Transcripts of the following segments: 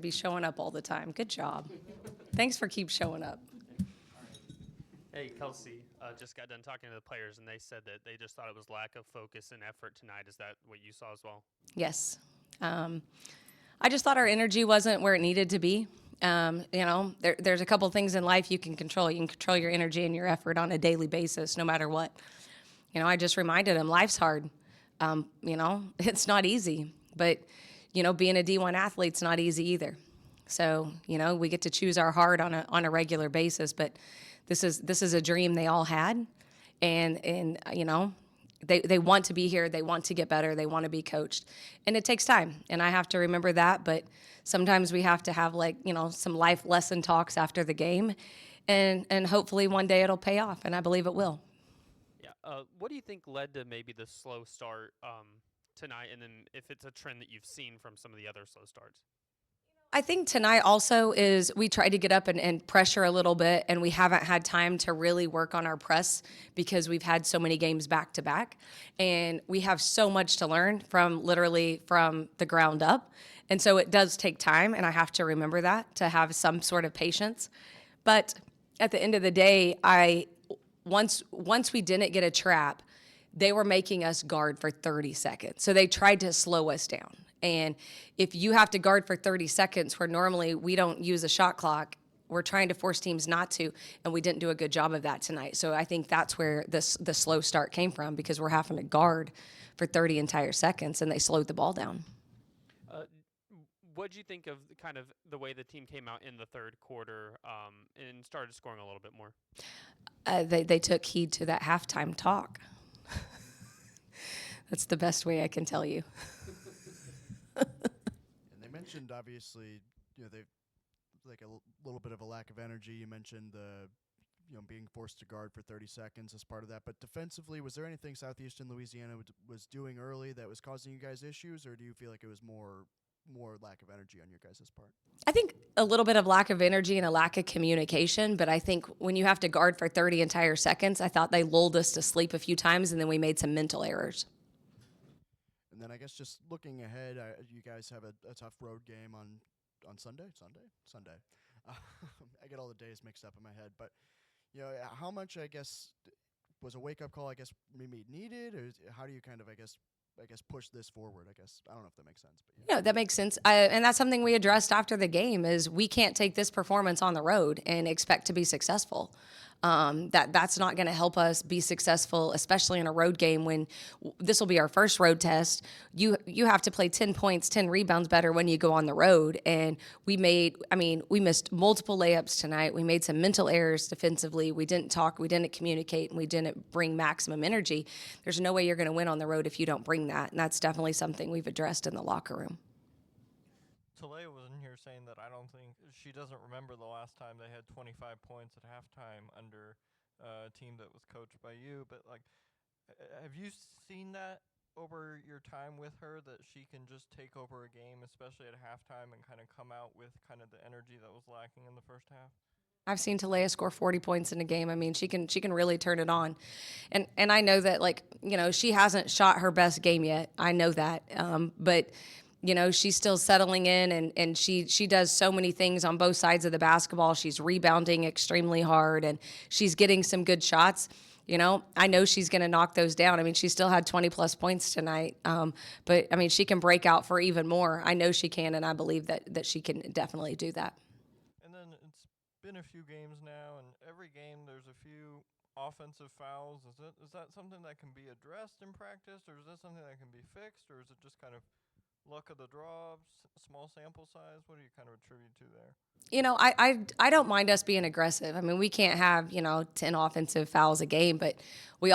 Be showing up all the time. Good job. Thanks for keep showing up. Hey, Kelci, just got done talking to the players, and they said that they just thought it was lack of focus and effort tonight. Is that what you saw as well? Yes. Um, I just thought our energy wasn't where it needed to be. There's a couple things in life you can control. You can control your energy and your effort on a daily basis, no matter what. I just reminded them life's hard. It's not easy, but being a D1 athlete's not easy either. So we get to choose our heart on a regular basis. But this is a dream they all had, and they want to be here. They want to get better. They want to be coached, and it takes time. And I have to remember that. But sometimes we have to have some life lesson talks after the game, and hopefully one day it'll pay off. And I believe it will. Yeah. What do you think led to maybe the slow start tonight, and then if it's a trend that you've seen from some of the other slow starts? I think tonight also is we tried to get up and pressure a little bit, and we haven't had time to really work on our press because we've had so many games back to back, and we have so much to learn from literally from the ground up. And so it does take time, and I have to remember that to have some sort of patience. But at the end of the day, I once we didn't get a trap, they were making us guard for 30 seconds. So they tried to slow us down. And if you have to guard for 30 seconds, where normally we don't use a shot clock, we're trying to force teams not to, and we didn't do a good job of that tonight. So I think that's where the slow start came from, because we're having to guard for 30 entire seconds, and they slowed the ball down. Uh, what do you think of kind of the way the team came out in the third quarter and started scoring a little bit more? They took heed to that halftime talk. That's the best way I can tell you. And they mentioned obviously, they've like little bit of a lack of energy. You mentioned the being forced to guard for 30 seconds as part of that. But defensively, was there anything Southeastern Louisiana was doing early that was causing you guys issues, or do you feel like it was more lack of energy on your guys' part? I think a little bit of lack of energy and a lack of communication, but I think when you have to guard for 30 entire seconds, I thought they lulled us to sleep a few times, and then we made some mental errors. And then I guess just looking ahead, you guys have a tough road game on Sunday. Uh, I get all the days mixed up in my head, but how much I guess was a wake up call? I guess maybe needed, or how do you kind of I guess push this forward? I guess I don't know if that makes sense, but yeah. Yeah, that makes sense. And that's something we addressed after the game is we can't take this performance on the road and expect to be successful. That's not going to help us be successful, especially in a road game when this will be our first road test. You have to play 10 points, 10 rebounds better when you go on the road. And we missed multiple layups tonight. We made some mental errors defensively. We didn't talk, we didn't communicate, and we didn't bring maximum energy. There's no way you're going to win on the road if you don't bring that. And that's definitely something we've addressed in the locker room. Talia was in here saying that I don't think she doesn't remember the last time they had 25 points at halftime under a team that was coached by you. But have you seen that over your time with her, that she can just take over a game, especially at halftime, and kind of come out with kind of the energy that was lacking in the first half? I've seen Talea score 40 points in a game. I mean, she can really turn it on, and I know that she hasn't shot her best game yet. I know that, but she's still settling in, and she does so many things on both sides of the basketball. She's rebounding extremely hard, and she's getting some good shots. I know she's going to knock those down. I mean, she still had 20 plus points tonight, but I mean, she can break out for even more. I know she can, and I believe that she can definitely do that. And then it's been a few games now, and every game there's a few offensive fouls. Is that something that can be addressed in practice, or is that something that can be fixed, or is it just kind of luck of the draw, small sample size? What do you kind of attribute to there? I don't mind us being aggressive. I mean, we can't have 10 offensive fouls a game, but we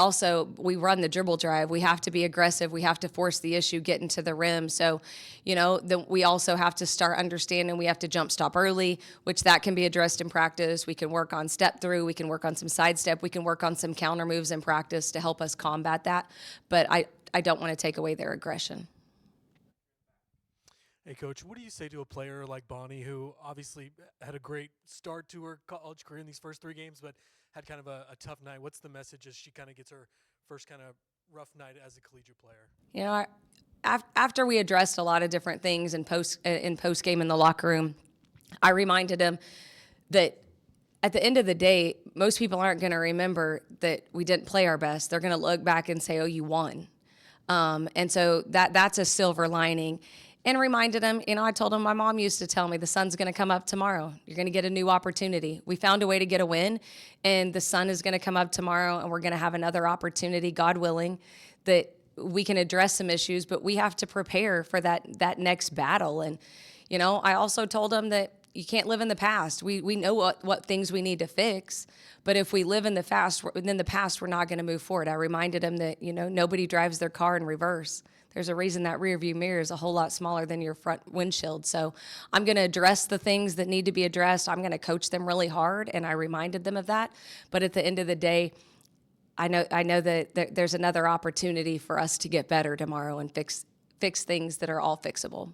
run the dribble drive. We have to be aggressive. We have to force the issue, get into the rim. So, then we also have to start understanding we have to jump stop early, which that can be addressed in practice. We can work on step through. We can work on some sidestep. We can work on some counter moves in practice to help us combat that. But I don't want to take away their aggression. Hey, Coach, what do you say to a player like Bonnie, who obviously had a great start to her college career in these first three games, but had kind of a tough night? What's the message as she kind of gets her first kind of rough night as a collegiate player? You know, after we addressed a lot of different things in post game in the locker room, I reminded him that at the end of the day, most people aren't going to remember that we didn't play our best. They're going to look back and say, "Oh, you won," and so that's a silver lining. And reminded him, I told him my mom used to tell me the sun's going to come up tomorrow. You're going to get a new opportunity. We found a way to get a win, and the sun is going to come up tomorrow, and we're going to have another opportunity, God willing, that we can address some issues, but we have to prepare for that next battle. And, I also told him that you can't live in the past. We know what things we need to fix, but if we live in the past, we're not going to move forward. I reminded him that, nobody drives their car in reverse. There's a reason that rear view mirror is a whole lot smaller than your front windshield. So I'm going to address the things that need to be addressed. I'm going to coach them really hard, and I reminded them of that. But at the end of the day, I know that there's another opportunity for us to get better tomorrow and fix things that are all fixable.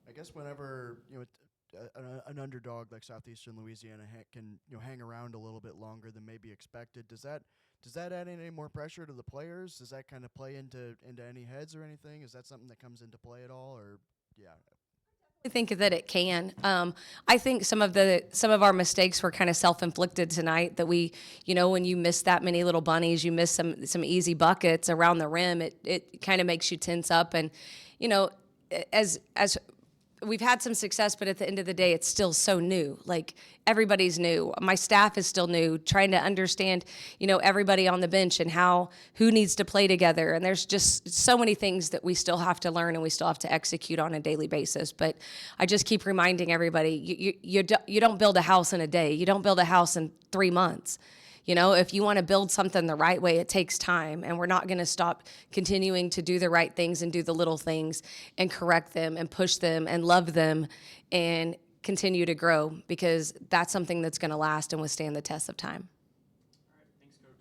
I guess whenever an underdog like Southeastern Louisiana can hang around a little bit longer than maybe expected, does that add any more pressure to the players? Does that kind of play into any heads or anything? Is that something that comes into play at all? Or yeah. I think that it can. I think some of our mistakes were kind of self-inflicted tonight. That we, when you miss that many little bunnies, you miss some easy buckets around the rim. It kind of makes you tense up, and as we've had some success, but at the end of the day, it's still so new. Like, everybody's new. My staff is still new, trying to understand, everybody on the bench and who needs to play together. And there's just so many things that we still have to learn and we still have to execute on a daily basis. But I just keep reminding everybody, you don't build a house in a day. You don't build a house in 3 months. If you want to build something the right way, it takes time, and we're not going to stop continuing to do the right things and do the little things and correct them and push them and love them and continue to grow, because that's something that's going to last and withstand the test of time. All right, thanks, Coach.